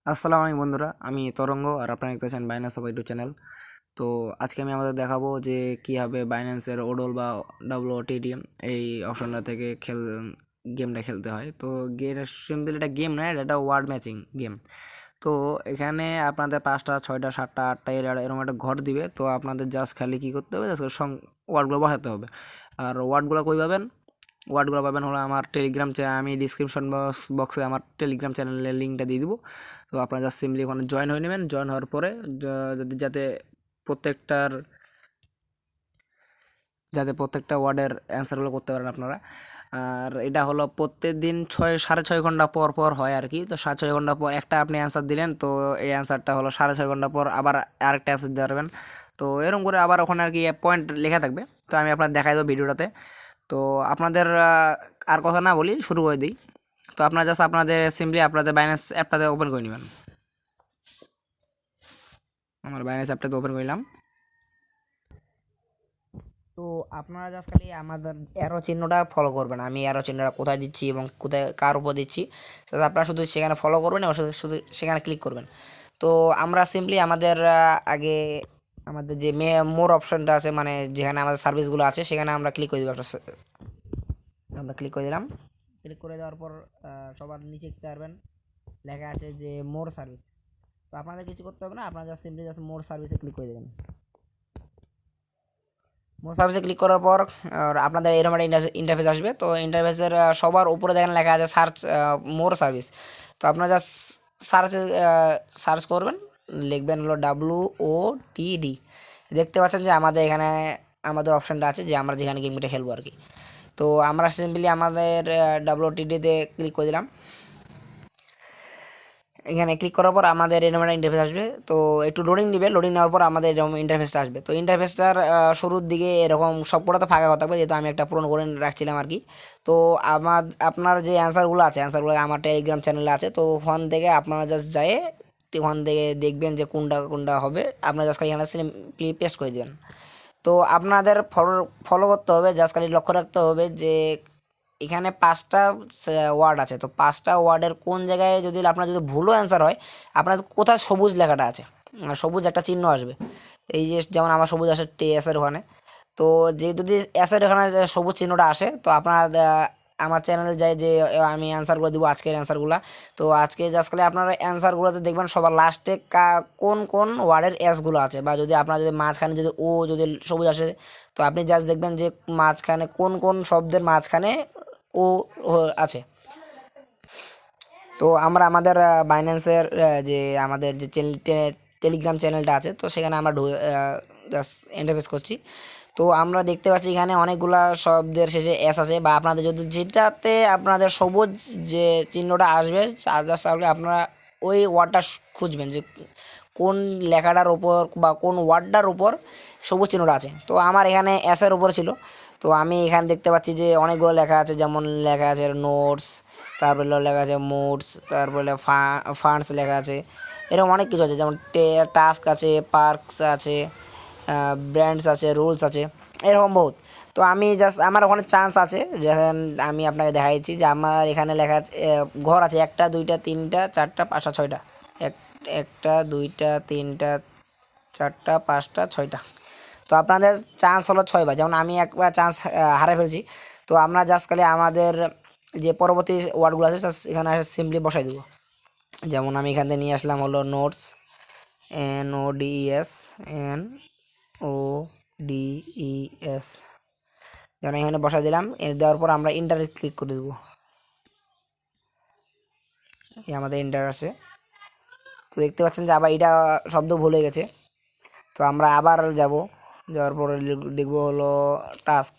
আসসালামু আলাইকুম বন্ধুরা, আমি তরঙ্গ আর আপনারা দেখতেছেন বাইন্যান্স অফ ইউটিউব চ্যানেল। তো আজকে আমি আমাদের দেখাবো যে কীভাবে বাইন্যান্সের ওডল বা WOTD এই অপশনটা থেকে গেমটা খেলতে হয়। তো সিম্পল এটা গেম না, এটা একটা ওয়ার্ড ম্যাচিং গেম। তো এখানে আপনাদের 5টা 6টা 7টা 8টা এরকম একটা ঘর দিবে। তো আপনাদের জাস্ট খালি কী করতে হবে, জাস্ট ওয়ার্ডগুলো বসাতে হবে। আর ওয়ার্ডগুলো কই পাবেন? ওয়ার্ডগুলো পাবেন হলো আমার টেলিগ্রাম আমি ডিসক্রিপশন বক্সে আমার টেলিগ্রাম চ্যানেলের লিঙ্কটা দিয়ে দিব। তো আপনারা জাস্ট সিম্পলি ওখানে জয়েন হয়ে নেবেন। জয়েন হওয়ার পরে যাতে প্রত্যেকটার প্রত্যেকটা ওয়ার্ডের অ্যান্সারগুলো করতে পারেন আপনারা। আর এটা হলো প্রত্যেক দিন 6.5 ঘন্টা পর পর হয় আর কি। তো 6.5 ঘন্টা পর একটা আপনি অ্যান্সার দিলেন, তো এই অ্যান্সারটা হলো 6.5 ঘন্টা পর আবার আরেকটা অ্যান্সার দিতে পারবেন। তো এরকম করে আবার ওখানে আর কি পয়েন্ট লেখা থাকবে। তো আমি আপনার দেখাই দেবো ভিডিওটাতে। তো আপনাদের আর কথা না বলি, শুরু করে দিই। তো আপনারা জাস্ট আপনাদের সিম্পলি আপনাদের বাইন্যান্স অ্যাপটাতে ওপেন করে নেবেন। আমার বাইন্যান্স অ্যাপটাতে ওপেন করলাম। তো আপনারা জাস্ট খালি আমাদের অ্যারো চিহ্নটা ফলো করবেন। আমি অ্যারো চিহ্নটা কোথায় দিচ্ছি এবং কোথায় কার উপর দিচ্ছি সেটা আপনারা শুধু সেখানে ফলো করবেন এবং শুধু সেখানে ক্লিক করবেন। তো আমরা সিম্পলি আমাদের আগে আমাদের যে মোর অপশনটা আছে, মানে যেখানে আমাদের সার্ভিসগুলো আছে, সেখানে আমরা ক্লিক করে দেবো। আমরা ক্লিক করে দিলাম। ক্লিক করে দেওয়ার পর সবার নিচে দেখতে পারবেন লেখা আছে যে মোর সার্ভিস। তো আপনাদের কিছু করতে হবে না, আপনারা জাস্ট সিম্পলি জাস্ট মোর সার্ভিসে ক্লিক করে দেবেন। মোর সার্ভিসে ক্লিক করার পর আপনাদের এরকম একটা ইন্টারফেস আসবে। তো ইন্টারফেসের সবার উপরে দেখেন লেখা আছে সার্চ মোর সার্ভিস। তো আপনারা জাস্ট সার্চ সার্চ করবেন, লিখবেন হলো WOTD। দেখতে পাচ্ছেন যে আমাদের এখানে আমাদের অপশানটা আছে যে আমরা যেখানে গেমটা খেলবো আর কি। তো আমরা সিম্পলি আমাদের WOTD-তে ক্লিক করে দিলাম। এখানে ক্লিক করার পর আমাদের এরকম একটা ইন্টারফেস আসবে। তো একটু লোডিং নেবে, লোডিং নেওয়ার পর আমাদের এরকম ইন্টারফেসটা আসবে। তো ইন্টারফেসটার শুরুর দিকে এরকম সবকটা তো ফাঁকা কথা থাকবে, যেহেতু আমি একটা পূরণ করে রাখছিলাম আর কি। তো আপনার যে অ্যান্সারগুলো আছে, অ্যান্সারগুলো আমার টেলিগ্রাম চ্যানেলে আছে। তো ওখান থেকে আপনারা জাস্ট যায় ওখান থেকে দেখবেন যে কোনটা কোনটা হবে। আপনারা জাস্ট এখানে সিম্পলি পেস্ট করে দেবেন। তো আপনাদের ফলো ফলো করতে হবে, জাস্ট খালি লক্ষ্য রাখতে হবে যে এখানে 5টা ওয়ার্ড আছে। তো 5টা ওয়ার্ডের কোন জায়গায় যদি আপনার যদি ভুলও অ্যান্সার হয়, আপনার কোথায় সবুজ লেখাটা আছে, সবুজ একটা চিহ্ন আসবে। এই যে যেমন আমার সবুজ আসে এসের ওখানে। তো যে যদি এসের ওখানে সবুজ চিহ্নটা আসে, তো আপনার আমার চ্যানেলে যায় যে আমি অ্যান্সারগুলো দিব আজকের অ্যান্সারগুলো। তো আজকে জাস্ট খালি আপনারা অ্যান্সারগুলোতে দেখবেন সবার লাস্টে কোন কোন ওয়ার্ডের এসগুলো আছে, বা যদি আপনার যদি মাঝখানে যদি ও যদি সবুজ আসে, তো আপনি জাস্ট দেখবেন যে মাঝখানে কোন কোন শব্দের মাঝখানে ও আছে। তো আমরা আমাদের বাইন্যান্সের যে আমাদের যে টেলিগ্রাম চ্যানেলটা আছে, তো সেখানে আমরা জাস্ট ইন্টারফেস করছি। তো আমরা দেখতে পাচ্ছি এখানে অনেকগুলা শব্দের শেষে এস আছে, বা আপনাদের যদি যেটাতে আপনাদের সবুজ যে চিহ্নটা আসবে, জাস্ট আপনারা ওই ওয়ার্ডটা খুঁজবেন যে কোন লেখাটার উপর বা কোন ওয়ার্ডটার উপর সবুজ চিহ্নটা আছে। তো আমার এখানে এসের উপর ছিল। তো আমি এখানে দেখতে পাচ্ছি যে অনেকগুলো লেখা আছে, যেমন লেখা আছে নোটস, তারপরে লেখা আছে মোডস, তারপরে ফান্ডস লেখা আছে। এরকম অনেক কিছু আছে, যেমন টাস্ক আছে, পার্কস আছে, ব্র্যান্ডস আছে, রুলস আছে, এরকম বহুত। তো আমি জাস্ট আমার ওখানে চান্স আছে, যেখানে আমি আপনাকে দেখাইছি যে আমার এখানে লেখা ঘর আছে 1টা 2টা 3টা 4টা 5টা 6টা। একটা 2টা 3টা 4টা 5টা 6টা। তো আপনাদের চান্স হলো 6বার, যেমন আমি একবার চান্স হারিয়ে ফেলছি। তো আমরা জাস্ট খালি আমাদের যে পরবর্তী ওয়ার্ডগুলো আছে জাস্ট এখানে সিম্পলি বসাই দেবো। যেমন আমি এখান থেকে নিয়ে আসলাম হলো নোটস, NODES, যেমন এখানে বসাই দিলাম। এর দেওয়ার পর আমরা ইন্টারে ক্লিক করে দেবো। আমাদের ইন্টার আছে। তো দেখতে পাচ্ছেন যে আবার এটা শব্দ ভুলে গেছে। তো আমরা আবার যাওয়ার পরে দেখবো হলো টাস্ক।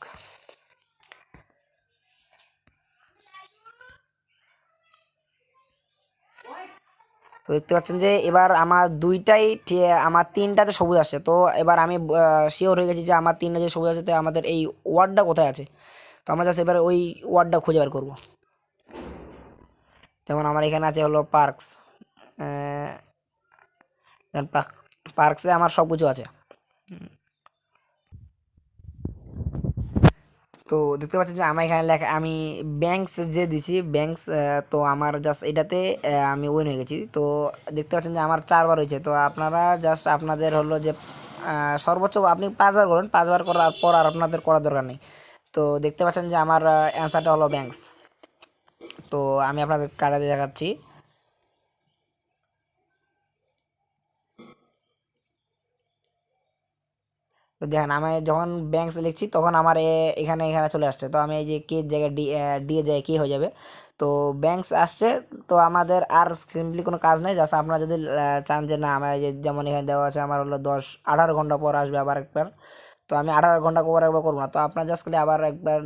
তো দেখতে পাচ্ছেন যে এবার আমার আমার 3টাতে সবুজ আসছে। তো এবার আমি শিওর হয়ে গেছি যে আমার 3টা যে সবুজ আছে, তো আমাদের এই ওয়ার্ডটা কোথায় আছে। তো আমরা জাস্ট এবার ওই ওয়ার্ডটা খুঁজে বার করবো। যেমন আমার এখানে আছে হলো পার্কস। পার্কসে আমার সব কিছু আছে। তো দেখতে পাচ্ছেন যে আমার এখানে লেখা, আমি ব্যাংকস যে দিছি ব্যাংকস, তো আমার জাস্ট এটাতে আমি উইন হয়ে গেছি। তো দেখতে পাচ্ছেন যে আমার 4বার হয়েছে। তো আপনারা জাস্ট আপনাদের হলো যে সর্বোচ্চ আপনি 5বার করুন, 5বার করার পর আর আপনাদের করার দরকার নেই। তো দেখতে পাচ্ছেন যে আমার অ্যান্সারটা হলো ব্যাংকস। তো আমি আপনাদের কাটাতে দেখাচ্ছি। তো দেখেন আমি যখন ব্যাংকস লিখছি তখন আমার এখানে এখানে চলে আসছে। তো আমি এই যে কে জায়গায় ডি এ যায় কি হয়ে যাবে। তো ব্যাংকস আসছে। তো আমাদের আর সিম্পলি কোনো কাজ নেই, জাস্ট আপনারা যদি চান যে না আমার যে যেমন এখানে দেওয়া আছে আমার হলো 18 ঘন্টা পর আসবে আবার একবার। তো আমি 18 ঘন্টা পর একবার করবো না। তো আপনার জাস্ট খালি আবার একবার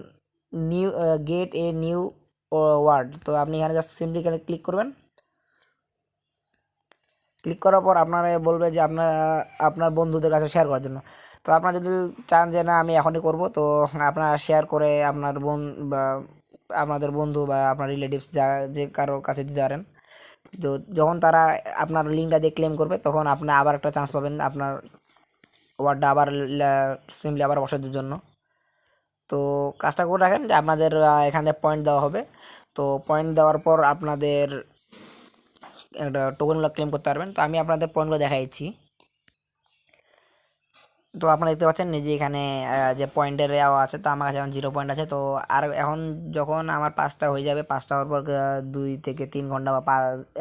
new get a new word, তো আপনি এখানে জাস্ট সিম্পলি এখানে ক্লিক করবেন। ক্লিক করার পর আপনারা বলবে যে আপনার আপনার বন্ধুদের কাছে শেয়ার করার জন্য। তো আপনারা যদি চান যে না আমি এখনই করব, তো আপনারা শেয়ার করে আপনার বোন বা আপনাদের বন্ধু বা আপনার রিলেটিভস যা যে কারো কাছে দিতে পারেন। তো যখন তারা আপনার লিঙ্কটা দিয়ে ক্লেম করবে তখন আপনি আবার একটা চান্স পাবেন আপনার ওয়ার্ডটা আবার সিম্পলি আবার বসার জন্য। তো কাজটা করে রাখেন যে আপনাদের এখানে পয়েন্ট দেওয়া হবে। তো পয়েন্ট দেওয়ার পর আপনাদের একটা টোকেনগুলো ক্লেম করতে পারবেন। তো আমি আপনাদের পয়েন্টগুলো দেখাই দিচ্ছি। তো আপনারা দেখতে পাচ্ছেন যে এখানে যে পয়েন্টের দেওয়া আছে, তো আমার কাছে এখন 0 পয়েন্ট আছে। তো আর এখন যখন আমার 5টা হয়ে যাবে, 5টা হওয়ার পর 2 থেকে 3 ঘন্টা বা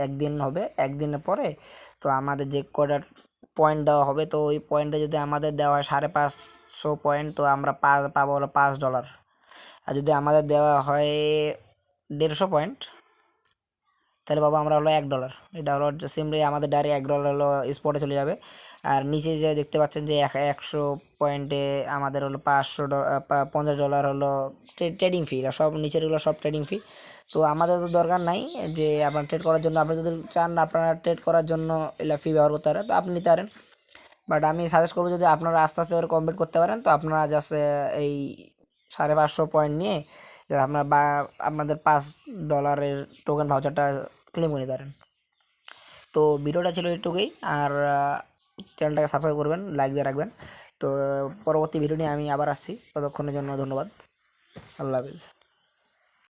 1 দিন হবে, 1 দিনের পরে তো আমাদের যে কটা পয়েন্ট দেওয়া হবে, তো ওই পয়েন্টে যদি আমাদের দেওয়া হয় 550 পয়েন্ট, তো আমরা পাবো হলো $5। আর যদি আমাদের দেওয়া হয় 150 পয়েন্ট, তাহলে বাবা আমরা হলো $1। এটা হলো সিম্পলি আমাদের ডাইরেক্ট $1 হলো স্পটে চলে যাবে। আর নিচে যে দেখতে পাচ্ছেন যে 100 পয়েন্টে আমাদের হলো $50 হলো ট্রেডিং ফি। সব নিচেরগুলো সব ট্রেডিং ফি। তো আমাদের তো দরকার নাই যে আপনার ট্রেড করার জন্য, আপনি যদি চান আপনারা ট্রেড করার জন্য এলা ফি ব্যবহার করতে পারেন, তো আপনি নিতে পারেন। বাট আমি সাজেস্ট করবো যদি আপনারা আস্তে আস্তে করে কমপ্লিট করতে পারেন, তো আপনারা জাস্ট এই 550 পয়েন্ট নিয়ে আপনার বা আপনাদের $5 টোকেন ভাউচারটা ক্লেম করে নিতে পারেন। তো ভিডিওটা ছিল এটুকুই। আর চ্যানেলটাকে সাবস্ক্রাইব করবেন, লাইক দিয়ে রাখবেন। তো পরবর্তী ভিডিও নিয়ে আমি আবার আসছি, ততক্ষণের জন্য ধন্যবাদ। আল্লাহ হাফিজ।